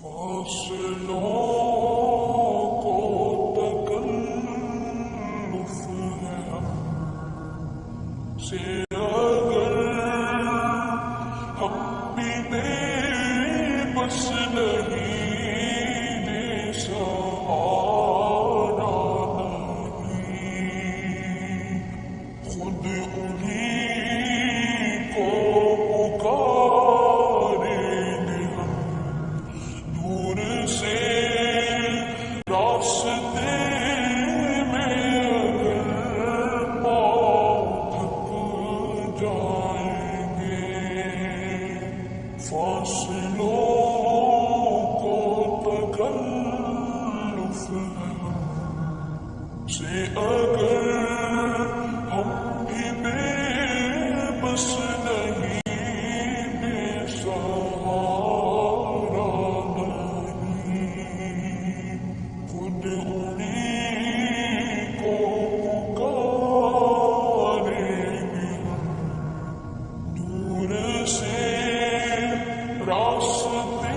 فاصلوں کو تکلف ہے ہم سے اگر ہم بھی بے بس نہیں دے سہارا نہیں خود انہیں کو پکاریں گے ہم دور سے راستے میں اگر پاؤں تھک جائیں گے فاصلوں کو تکلف ہے ہم سے اگر ہم بھی بے بس نہیں بے سہارا نہیں خود انہیں کو پکاریں گے ہم دور سے راستے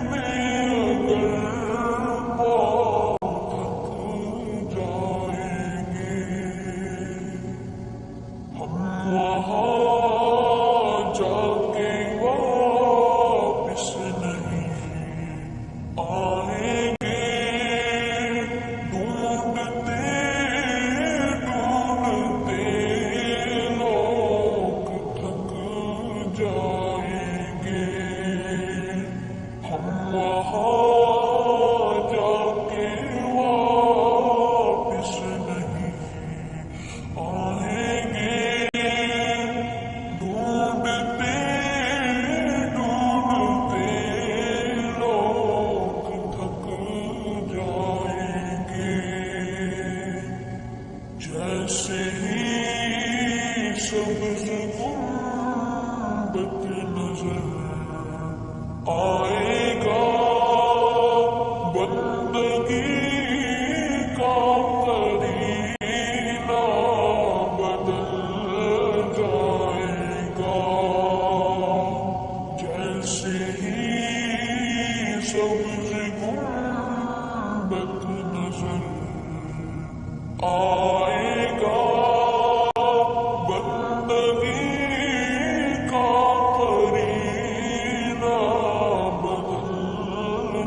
میں اگر پاؤں تھک جائیں گے ہم وہاں جا کے واپس نہیں آئیں گے ڈھونڈتے ڈھونڈتے لوگ تھک جائیں گے ہم وہاں جا کے واپس نہیں آئیں گے ڈھونڈتے ڈھونڈتے لوگ تھک جائیں گے جیسے ہی سبز گنبد نظر آئے گا بندگی کا قرینہ بدل جائے گا جیسے ہی سبز گنبد نظر آئے گا بندگی کا قرینہ بدل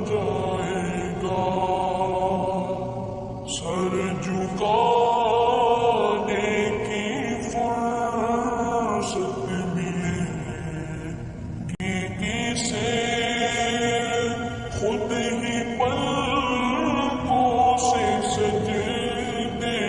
جائے گا سر جھکانے کی فرصت ملے گی کسے خود ہی پلکوں سے سجدے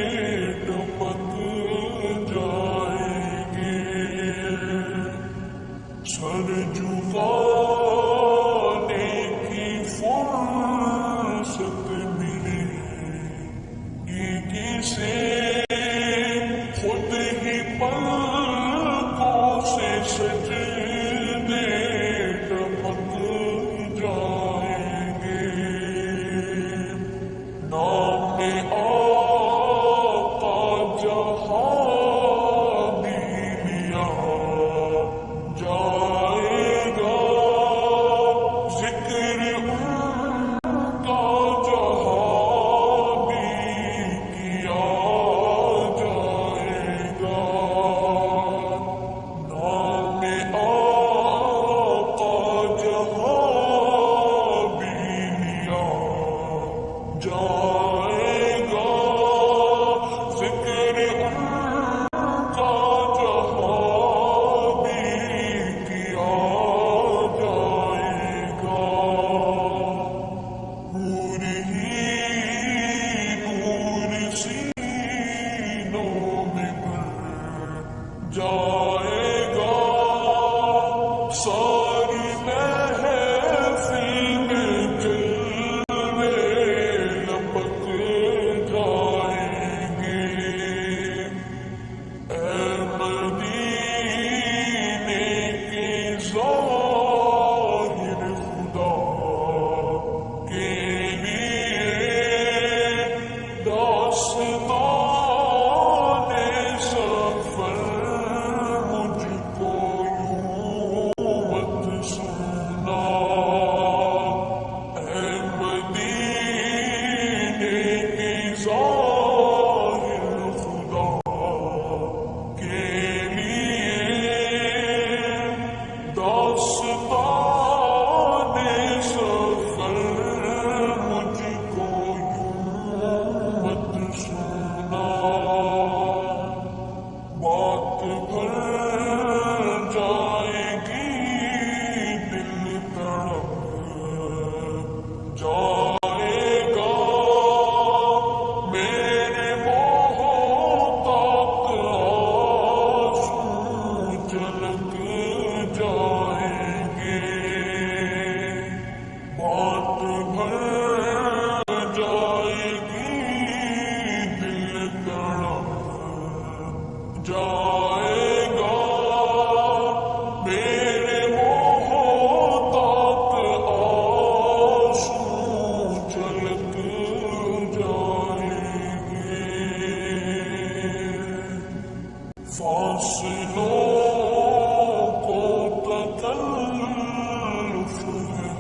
فاصلوں کو تکلف ہے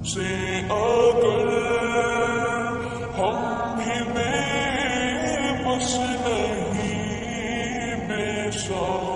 سے اگر ہم بھی بے بس نہیں بے سہارا